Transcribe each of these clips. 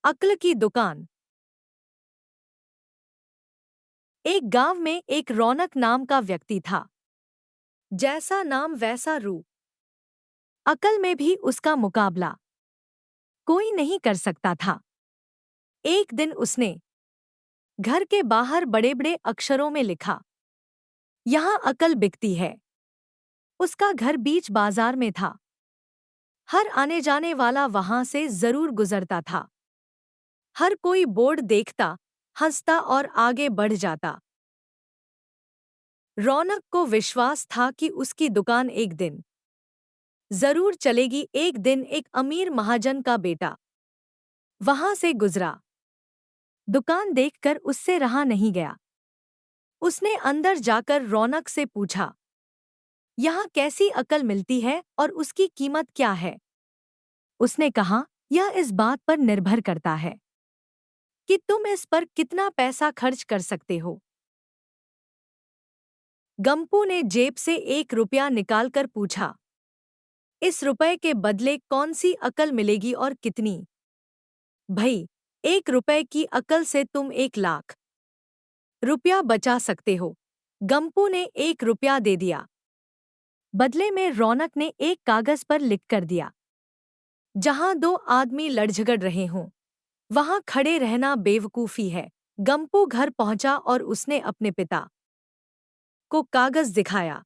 अक्ल की दुकान। एक गांव में एक रौनक नाम का व्यक्ति था। जैसा नाम वैसा रूप। अकल में भी उसका मुकाबला कोई नहीं कर सकता था। एक दिन उसने घर के बाहर बड़े बड़े अक्षरों में लिखा, यहाँ अकल बिकती है। उसका घर बीच बाजार में था। हर आने जाने वाला वहां से जरूर गुजरता था। हर कोई बोर्ड देखता, हंसता और आगे बढ़ जाता। रौनक को विश्वास था कि उसकी दुकान एक दिन जरूर चलेगी। एक दिन एक अमीर महाजन का बेटा वहां से गुजरा। दुकान देखकर उससे रहा नहीं गया। उसने अंदर जाकर रौनक से पूछा, यहाँ कैसी अकल मिलती है और उसकी कीमत क्या है? उसने कहा, यह इस बात पर निर्भर करता है कि तुम इस पर कितना पैसा खर्च कर सकते हो। गंपू ने जेब से 1 रुपया निकालकर पूछा, इस रुपए के बदले कौन सी अकल मिलेगी और कितनी? भाई, 1 रुपए की अकल से तुम 1 लाख रुपया बचा सकते हो। गंपू ने 1 रुपया दे दिया। बदले में रौनक ने एक कागज पर लिख कर दिया, जहां 2 आदमी लड़ झगड़ रहे हों, वहां खड़े रहना बेवकूफी है। गंपू घर पहुंचा और उसने अपने पिता को कागज दिखाया।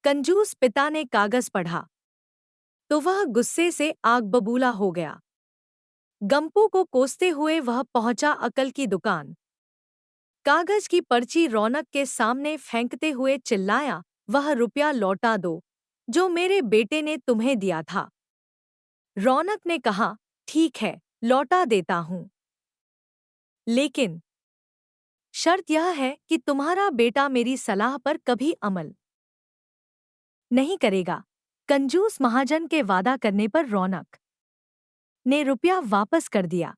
कंजूस पिता ने कागज पढ़ा तो वह गुस्से से आग बबूला हो गया। गंपू को कोसते हुए वह पहुंचा अकल की दुकान। कागज की पर्ची रौनक के सामने फेंकते हुए चिल्लाया, वह रुपया लौटा दो जो मेरे बेटे ने तुम्हें दिया था। रौनक ने कहा, ठीक है, लौटा देता हूं, लेकिन शर्त यह है कि तुम्हारा बेटा मेरी सलाह पर कभी अमल नहीं करेगा। कंजूस महाजन के वादा करने पर रौनक ने रुपया वापस कर दिया।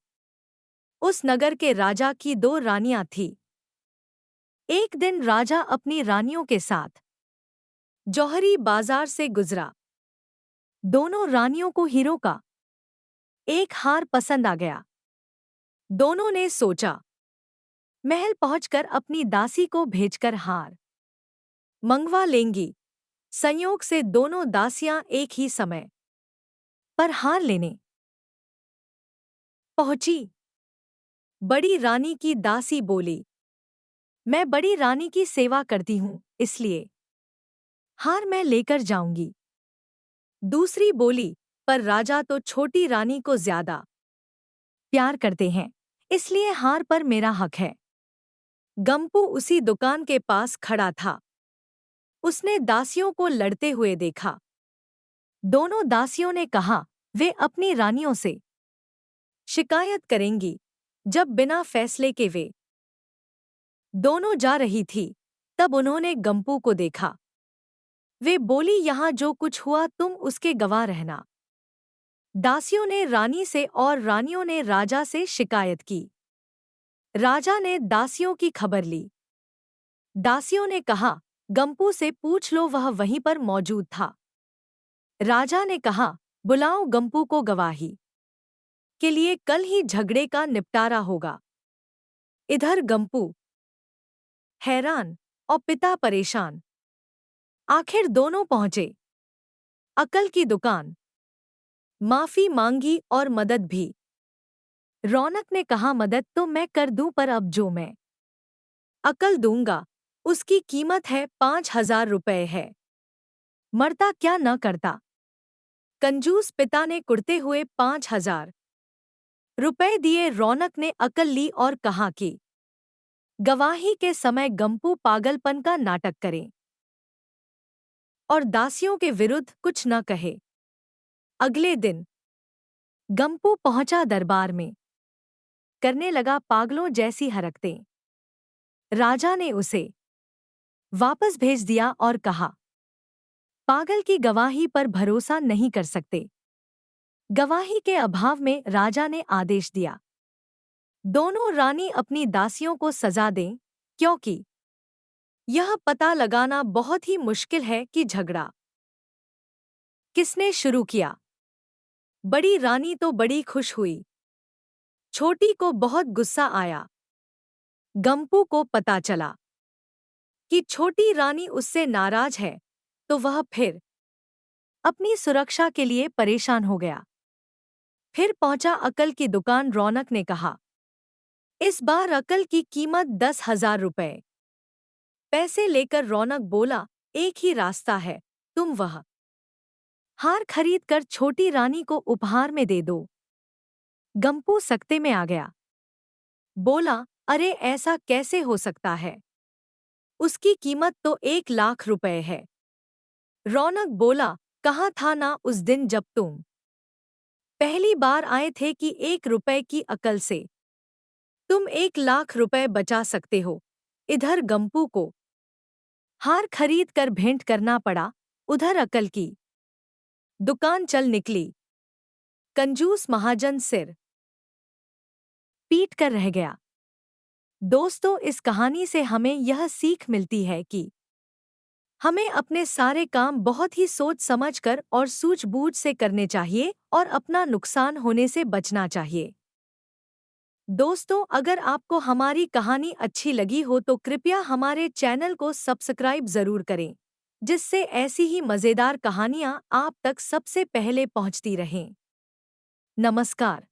उस नगर के राजा की 2 रानियां थीं। एक दिन राजा अपनी रानियों के साथ जौहरी बाजार से गुजरा। दोनों रानियों को हीरो का एक हार पसंद आ गया। दोनों ने सोचा, महल पहुंचकर अपनी दासी को भेजकर हार मंगवा लेंगी। संयोग से दोनों दासियां एक ही समय पर हार लेने पहुंची। बड़ी रानी की दासी बोली, मैं बड़ी रानी की सेवा करती हूं, इसलिए हार मैं लेकर जाऊंगी। दूसरी बोली, पर राजा तो छोटी रानी को ज्यादा प्यार करते हैं, इसलिए हार पर मेरा हक है। गंपू उसी दुकान के पास खड़ा था। उसने दासियों को लड़ते हुए देखा। दोनों दासियों ने कहा, वे अपनी रानियों से शिकायत करेंगी। जब बिना फैसले के वे दोनों जा रही थी, तब उन्होंने गंपू को देखा। वे बोली, यहाँ जो कुछ हुआ तुम उसके गवाह रहना। दासियों ने रानी से और रानियों ने राजा से शिकायत की। राजा ने दासियों की खबर ली। दासियों ने कहा, गंपू से पूछ लो, वह वहीं पर मौजूद था। राजा ने कहा, बुलाओ गंपू को गवाही के लिए, कल ही झगड़े का निपटारा होगा। इधर गंपू हैरान और पिता परेशान। आखिर दोनों पहुंचे अकल की दुकान। माफी मांगी और मदद भी। रौनक ने कहा, मदद तो मैं कर दूं, पर अब जो मैं अकल दूंगा उसकी कीमत है 5,000 रुपये है। मरता क्या न करता। कंजूस पिता ने कुड़ते हुए 5,000 रुपये दिए। रौनक ने अकल ली और कहा कि गवाही के समय गंपू पागलपन का नाटक करे और दासियों के विरुद्ध कुछ न कहे। अगले दिन गंपू पहुंचा दरबार में, करने लगा पागलों जैसी हरकतें। राजा ने उसे वापस भेज दिया और कहा, पागल की गवाही पर भरोसा नहीं कर सकते। गवाही के अभाव में राजा ने आदेश दिया, दोनों रानी अपनी दासियों को सजा दें, क्योंकि यह पता लगाना बहुत ही मुश्किल है कि झगड़ा किसने शुरू किया। बड़ी रानी तो बड़ी खुश हुई। छोटी को बहुत गुस्सा आया। गंपू को पता चला कि छोटी रानी उससे नाराज है, तो वह फिर अपनी सुरक्षा के लिए परेशान हो गया। फिर पहुंचा अकल की दुकान। रौनक ने कहा, इस बार अकल की कीमत 10,000 रुपए। पैसे लेकर रौनक बोला, एक ही रास्ता है, तुम वह हार खरीद कर छोटी रानी को उपहार में दे दो। गंपू सकते में आ गया। बोला, अरे ऐसा कैसे हो सकता है? उसकी कीमत तो 1,00,000 रुपए है। रौनक बोला, कहा था ना उस दिन जब तुम पहली बार आए थे कि 1 रुपए की अकल से तुम 1,00,000 रुपए बचा सकते हो। इधर गंपू को हार खरीद कर भेंट करना पड़ा, उधर अकल की दुकान चल निकली। कंजूस महाजन सिर पीट कर रह गया। दोस्तों, इस कहानी से हमें यह सीख मिलती है कि हमें अपने सारे काम बहुत ही सोच समझकर और सूझबूझ से करने चाहिए और अपना नुकसान होने से बचना चाहिए। दोस्तों, अगर आपको हमारी कहानी अच्छी लगी हो तो कृपया हमारे चैनल को सब्सक्राइब जरूर करें, जिससे ऐसी ही मज़ेदार कहानियाँ आप तक सबसे पहले पहुँचती रहें। नमस्कार।